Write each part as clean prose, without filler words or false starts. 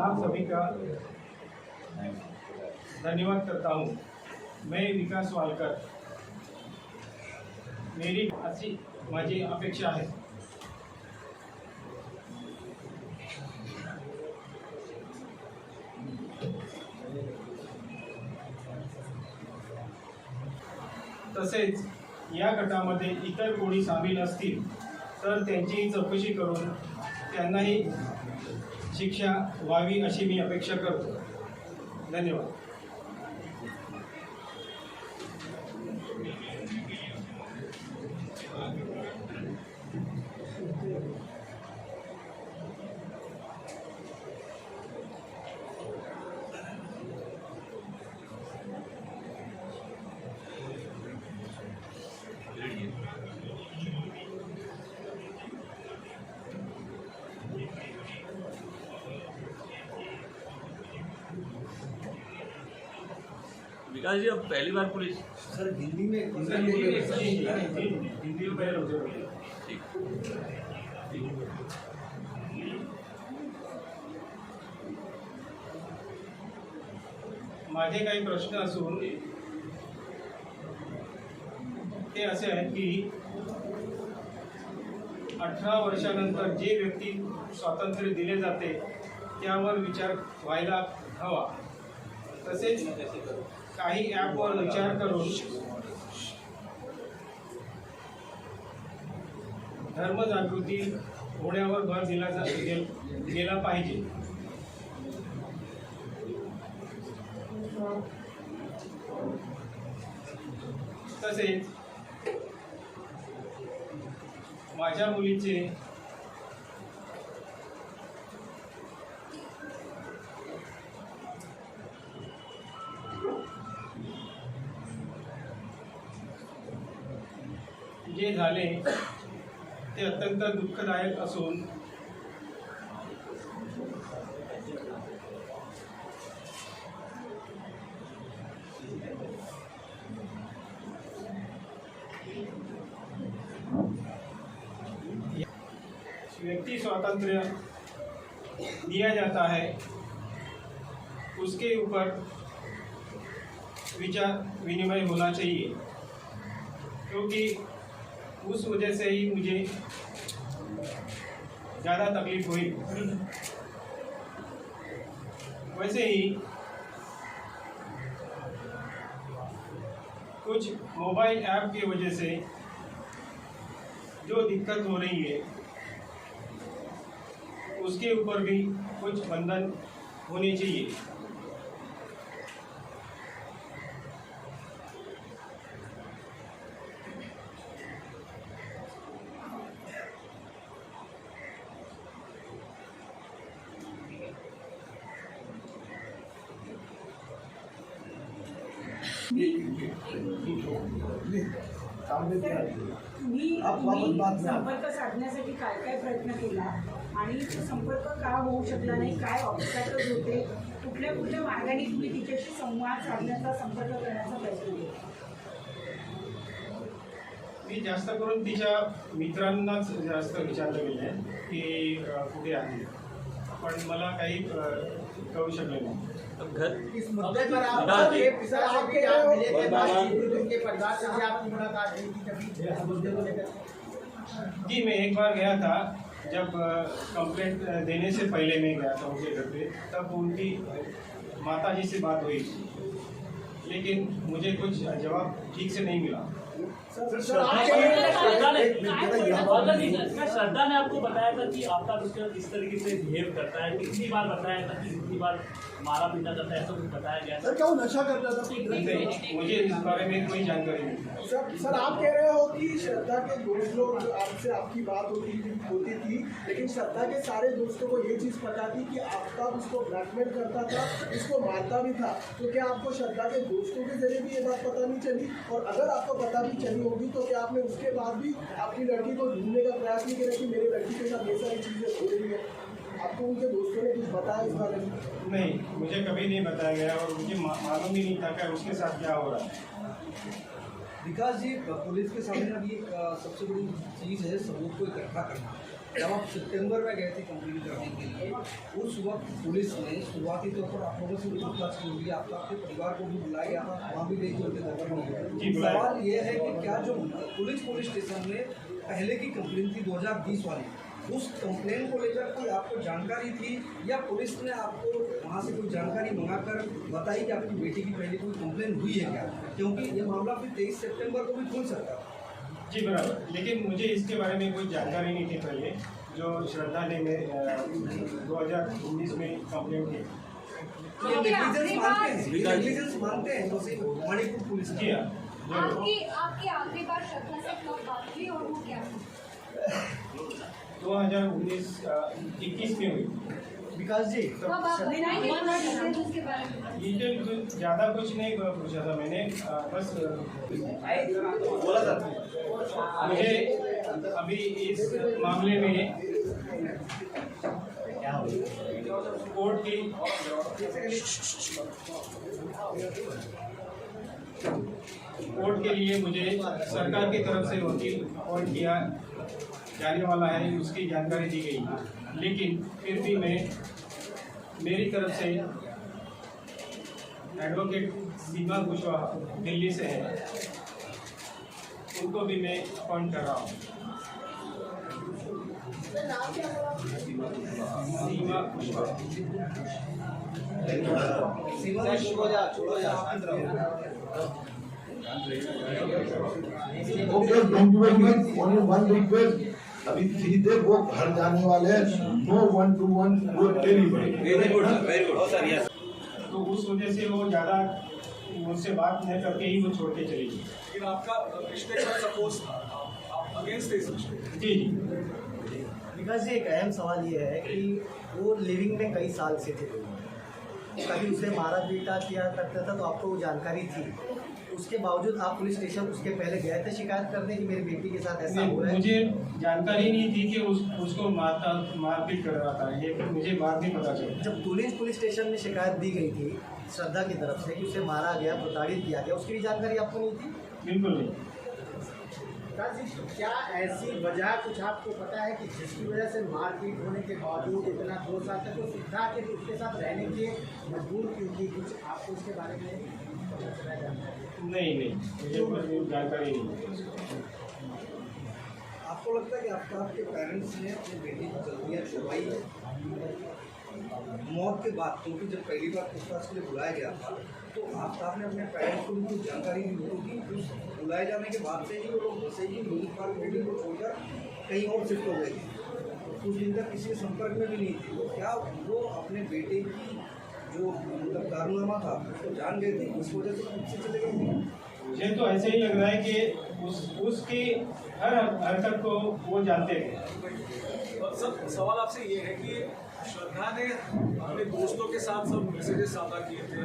आप सभी का धन्यवाद करता हूँ। मैं विकास वालकर, मेरी अशी माझी अपेक्षा आहे। तसेच या गटामध्ये इतर कोणी सामील असतील तर त्यांचीही चौकशी करून त्यांनाही शिक्षा व्हावी अशी मी अपेक्षा करतो। धन्यवाद। विकास जी, अब पहली बार पुलिस सर हिंदी में हिंदी में पहले होते हैं। माझे काही प्रश्न असून ते असे आहेत की 18 वर्षानंतर जे व्यक्ती स्वातंत्र्य दिले जाते त्यावर विचार व्हायला हवा। तसेच काही ॲपवर विचार करून धर्मजागृती होण्यावर भर दिला गेला पाहिजे। तसेच माझ्या मुलीचे जे झाले ते अत्यंत दुःखदायक असून व्यक्ति स्वातंत्र्य दिया जाता है उसके ऊपर विचार विनिमय होना चाहिए, क्योंकि उस वजह से ही मुझे ज़्यादा तकलीफ हुई। वैसे ही कुछ मोबाइल ऐप की वजह से जो दिक्कत हो रही है उसके ऊपर भी कुछ बंधन होने चाहिए। मी संपर्क साधण्यासाठी काय काय प्रयत्न केला आणि तो संपर्क का होऊ शकला नाही, काय ऑब्स्टॅकल्स होते, कुठल्या मार्गाने तुम्ही तिच्याशी संवाद साधण्याचा संपर्क करण्याचा प्रयत्न केला? मी जास्त करून तिच्या मित्रांनाच जास्त विचारलं गेलं आहे की कुठे आहे, पण मला काही कळू शकले नाही। घर इस मुद्दे पर आप मिले थे, बातचीत के परिवार से आपकी मुलाकात हुई थी कभी इस मुद्दे को लेकर? जी, मैं एक बार गया था, जब कंप्लेंट देने से पहले मैं गया था उनके घर पे, तब उनकी माताजी से बात हुई, लेकिन मुझे कुछ जवाब ठीक से नहीं मिला। श्रद्धा ने आपको बताया था कि आपका दूसरा किस तरीके से बिहेव करता है, कितनी बार बताया था कि कितनी बार मारा पीटा करता है, ऐसा कुछ बताया गया? सर क्या वो नशा करता था? नहीं, मुझे इस बारे में कोई जानकारी नहीं। सर आप कह रहे हो कि श्रद्धा के दोस्त लोग आपसे आपकी बात होती थी, लेकिन श्रद्धा के सारे दोस्तों को ये चीज़ पता थी कि आपका उसको ब्लैकमेल करता था, उसको मारता भी था। तो क्या आपको श्रद्धा के दोस्तों के जरिए भी ये बात पता नहीं चली? और अगर आपको पता भी चली होगी तो क्या आपने उसके बाद भी अपनी लड़की को ढूंढने का प्रयास नहीं किया कि मेरी लड़की के साथ ये सारी चीज़ें हो रही है? आपको उनके दोस्तों ने कुछ बताया इस बारे में? नहीं, मुझे कभी नहीं बताया गया और मुझे मालूम ही नहीं था कि उसके साथ क्या हो रहा है। विकास जी, पुलिस के सामने अभी सबसे बड़ी चीज़ है सबूत को इकट्ठा करना। जब आप सितंबर में गए थे कंप्लेन करने के लिए, उस वक्त पुलिस ने शुरुआती तौर पर आप लोगों से पूछताछ की होगी, आपके परिवार को भी बुलाया गया था, वहाँ भी देखिए उनके दर्पण में। सवाल ये है कि क्या जो पुलिस स्टेशन में पहले की कंप्लेन थी 2020 वाली, उस कंप्लेन को लेकर कोई आपको जानकारी थी या पुलिस ने आपको वहाँ से कोई जानकारी मंगाकर बताई कि आपकी बेटी की पहले कोई कंप्लेन हुई है क्या? क्योंकि ये मामला फिर 23 सितंबर को भी खुल सकता है। जी बराबर, लेकिन मुझे इसके बारे में कोई जानकारी नहीं थी पहले, जो श्रद्धा ने मेरे 2019 में कंप्लेंट की। ये नेग्लिजेंस मानते हैं मणिपुर पुलिस। जी हाँ, आपकी आखिरी बार श्रद्धा से कब बात हुई और वो क्या थी? 2019-21 में हुई। विकास जी, कब आप बताएंगे थोड़ा डिटेल उसके बारे में? डिटेल कुछ ज़्यादा कुछ नहीं पूछा था मैंने, बस बोला था मुझे अभी इस मामले में कोर्ट के लिए मुझे सरकार की तरफ से वकील अपॉइंट किया जाने वाला है, उसकी जानकारी दी गई। लेकिन फिर भी मेरी तरफ से एडवोकेट सीमा कुशवाहा दिल्ली से है, उनको भी मैं अपॉइंट कर रहा हूँ। सीमा कुशवाहा। छोड़ो जा शांत रहो। Okay, thank you very much. Only one request. अभी सीधे वो घर जाने वाले हैं, no 1-to-1 वो anyway. Very good sir, yes. तो उस वजह से वो ज़्यादा मुझसे बात नहीं करके ही वो छोड़ के चली गई। लेकिन आपका रिश्ते का सपोज था, आप अगेंस्ट थे इस रिश्ते। जी। विकास जी, एक अहम सवाल ये है कि वो लिविंग में कई साल से थे, कभी उसे मारा पीटा किया करता था, तो आपको वो जानकारी थी। उसके बावजूद आप पुलिस स्टेशन उसके पहले गए थे शिकायत करने कि मेरी बेटी के साथ ऐसा हो रहा है? मुझे जानकारी नहीं थी कि उसको मारपीट कर रहा था, ये मुझे बाद में पता चला। जब पुलिस स्टेशन में शिकायत दी गई थी श्रद्धा की तरफ से कि उसे मारा गया, प्रताड़ित किया गया, उसकी भी जानकारी आपको नहीं थी? बिल्कुल नहीं। क्या ऐसी वजह कुछ आपको पता है कि जिसकी वजह से मारपीट होने के बावजूद इतना 2 साल तक वो श्रद्धा के उसके साथ रहने के मजबूर क्यों थी? कुछ आपको उसके बारे में नहीं, मुझे कोई जानकारी नहीं। आपको लगता है कि आपके पेरेंट्स ने अपनी बेटी की जल्दियाँ छुपाई मौत के बाद? क्योंकि जब पहली बार पूछताछ के लिए बुलाया गया था तो आपने अपने पेरेंट्स को भी कुछ जानकारी दी होगी कि उस बुलाए जाने के बाद से ही वो लोग बसे ही बेटी को छोड़कर कहीं और शिफ्ट हो गए थे, कुछ दिन तक किसी के संपर्क में भी नहीं थी। तो क्या वो अपने बेटे की जो मतलब कारनामा था उसको जान गए थे, इस वजह से पीछे चले गए थे? मुझे तो ऐसे ही लग रहा है कि उसकी हर हरकत को वो जानते थे। सर, सवाल आपसे ये है कि श्रद्धा ने अपने दोस्तों के साथ सब मैसेजेस साझा किए थे,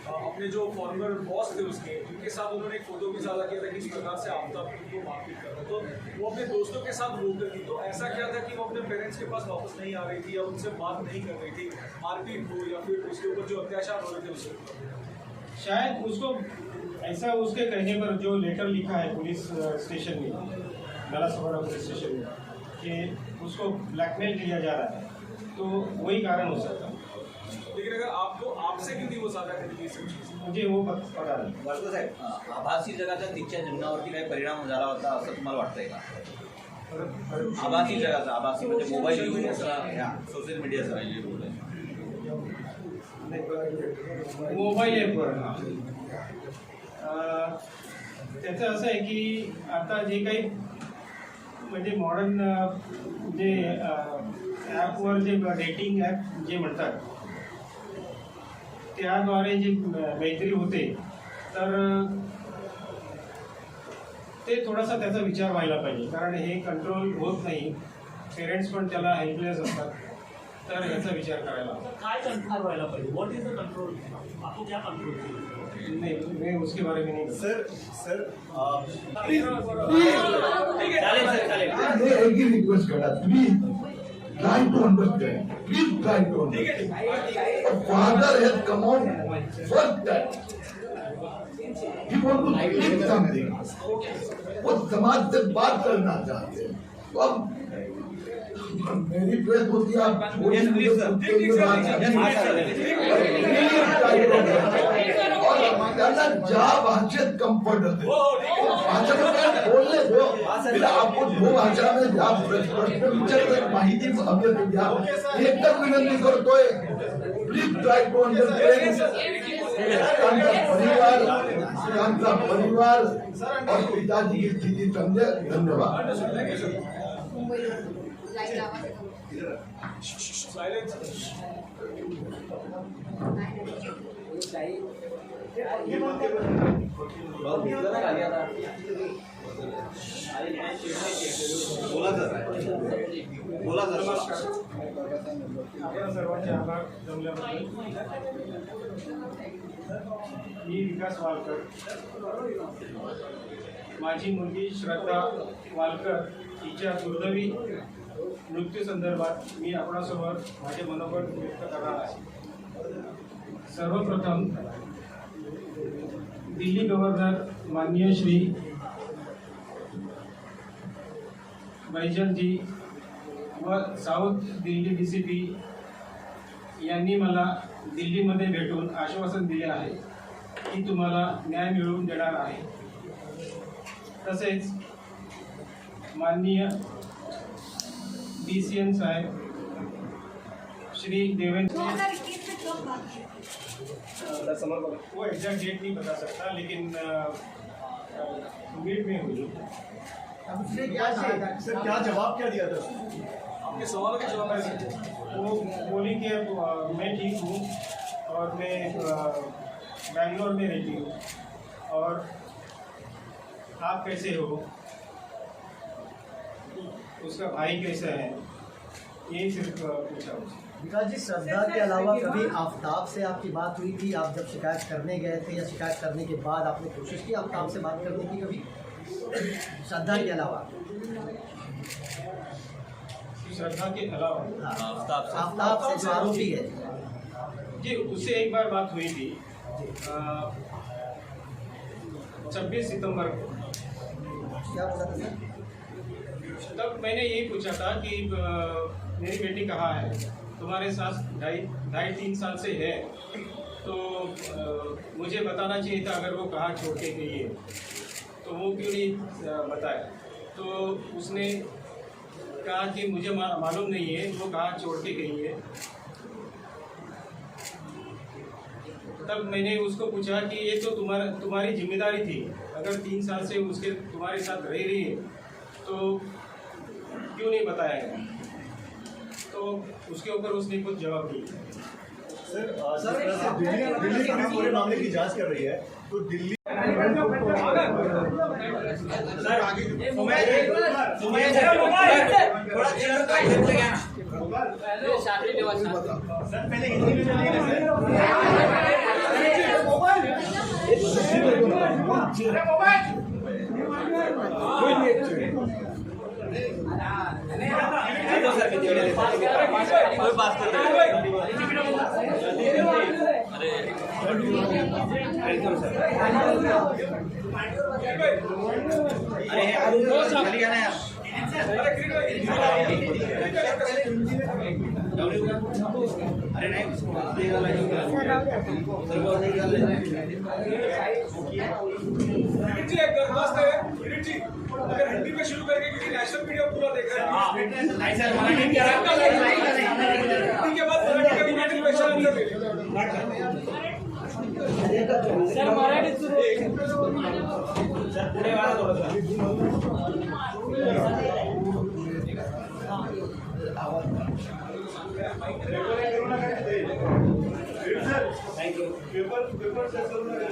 अपने जो फॉर्मर बॉस थे उनके साथ उन्होंने एक फोटो भी साझा किया था कि इस प्रकार से आफ्ताब को मारपीट कर रहा, तो वो अपने दोस्तों के साथ बोलते थी। तो ऐसा क्या था कि वो अपने पेरेंट्स के पास वापस नहीं आ रही थी या उनसे बात नहीं कर रही थी, मारपीट हो या फिर उसके ऊपर जो अत्याचार हो रहे थे उसके? शायद उसको ऐसा उसके कहने पर जो लेटर लिखा है पुलिस स्टेशन में, नालासोपारा पुलिस स्टेशन में, कि उसको ब्लैकमेल किया जा रहा है, तो वही कारण हो सकता है। लेकिन अगर आपसे क्यों नहीं वो साझा करेगी इस चीज? मुझे वो पता नाही. वासू साहेब, आभासी जगाचा तिच्या जीवनावरती काही परिणाम झाला होता असं तुम्हाला वाटतंय का? आभासी जगाचा, आभासी म्हणजे मोबाईल सोशल मीडियाचा मोबाईल ॲपवर त्याचं असं आहे की आता जे काही म्हणजे मॉडर्न जे ॲपवर जे डेटिंग ॲप जे म्हणतात त्याद्वारे जी मैत्री होते तर ते थोडासा त्याचा विचार व्हायला पाहिजे, कारण हे कंट्रोल होत नाही, पेरेंट्स पण त्याला हेल्पलेस असतात, तर याचा विचार करायला काय कंट्रोल व्हायला पाहिजे? What is the control? आपको क्या कंट्रोल? नहीं, मैं उसके बारे में नहीं। सर एक ही रिक्वेस्ट करा, please try to understand. Please try to understand. A father has come out first that he want to speak something. वो समाज से बात करना चाहते हैं, तो अब मेरी प्रेस होती आप त्यांना ज्या भाषेत कम्फर्ट होते भाषेमध्ये बोलले दो आपण दो भाषामध्ये ज्या प्रश्न विचारतात माहिती हवी होती द्या एकच विनंती करतोय प्लीज ट्राय टू अंडरस्टँड त्यांचा परिवार और पिताजी की स्थिति समझे। धन्यवाद। आपल्या सर्वांचे आभार जमल्याबद्दल। मी विकास वालकर, माझी मुलगी श्रद्धा वालकर हिच्या दुर्दैवी मृत्यूसंदर्भात मी आपणासमोर माझे मनोगत व्यक्त करणार आहे। सर्वप्रथम दिल्ली गव्हर्नर माननीय श्री बैजलजी व साऊथ दिल्ली DCP यांनी मला दिल्लीमध्ये भेटून आश्वासन दिले आहे की तुम्हाला न्याय मिळवून देणार आहे। तसेच माननीय DCM साहेब श्री देवेंद्र, 2021 में कब बात है? वो एग्जैक्ट डेट नहीं बता सकता, लेकिन मिड में हुई। अब उसने क्या कहा था? सर क्या जवाब क्या दिया था आपके सवाल का जवाब वो बोली कि मैं ठीक हूँ और मैं बैंगलोर में रहती हूँ और आप कैसे हो, उसका भाई कैसा है, यही सिर्फ पूछा मुझे। विकास जी, श्रद्धा के अलावा कभी आफ्ताब से आपकी बात हुई थी? आप जब शिकायत करने गए थे या शिकायत करने के बाद आपने कोशिश की आफ्ताब से बात करने की कभी? श्रद्धा के अलावा श्रद्धा के अलावा आफ्ताब से जो आरोपी है जी, उससे एक बार बात हुई थी 26 सितंबर को। क्या बोला था सर? तब मैंने यही पूछा था कि मेरी बेटी कहाँ है, तुम्हारे साथ ढाई 3 साल से है, तो मुझे बताना चाहिए था अगर वो कहाँ छोड़ के गई है, तो वो क्यों नहीं बताया। तो उसने कहा कि मुझे मालूम नहीं है वो कहाँ छोड़ के गई है। तब मैंने उसको पूछा कि ये तो तुम्हारी जिम्मेदारी थी, अगर 3 साल से उसके तुम्हारे साथ रह रही है तो क्यों नहीं बताया गया। तो उसके ऊपर उसने कुछ जवाब दिया। सर दिल्ली पुलिस पूरे मामले की जांच कर रही है, तो दिल्ली कोई बात कर रहे अगर हिंदी में शुरू करके, क्योंकि नेशनल मीडिया पूरा देख रहा है। के बाद मराठी का भी नाटक क्वेश्चन आंसर ले सर, मराठी सुरू सर, पुढे वाला थोडासा थैंक यू। पेपर सेट करू नका,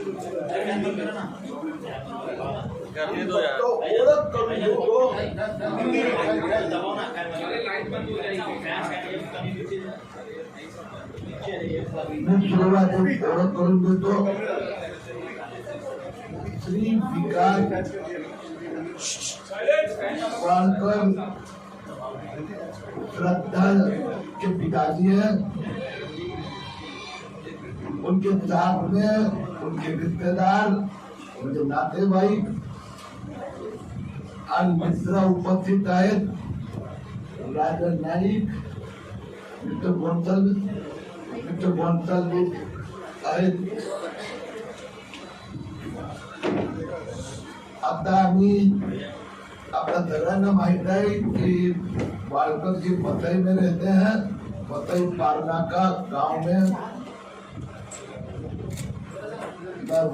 करने दो यार। ओळख करून देतो। मी सुरुवातीला ओळख करून देतो। श्री विकास वालकर श्रद्धा के पिताजी हैं, उनके साथ में उनके रिश्तेदार, उनके नातेवाईक और मित्र उपस्थित आहेत। Rajan Naik, Mr. Gonsalves आहेत. आता आम्ही आपल्या सगळ्यांना माहित आहे कि वालकर जी मतई में रहते हैं, मतई पारनाका गांव में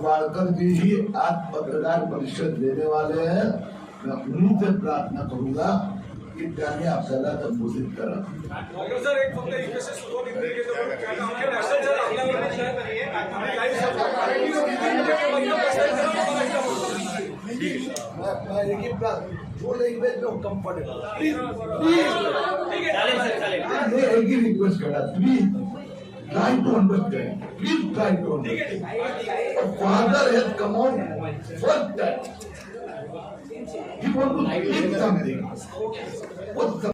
वालकर जी ही आज पत्रकार परिषद देने वाले हैं. मैं उन्हीं से प्रार्थना करूंगा की त्यांनी आपल्याला संबोधित करा. सर एक फक्त इकडचे सुरू जो लैंग्वेज में कंफर्टेबल प्लीज एक ही रिक्वेस्ट करा, please try to understand. Please try to understand. A father has come out first time. He wants to speak something. What's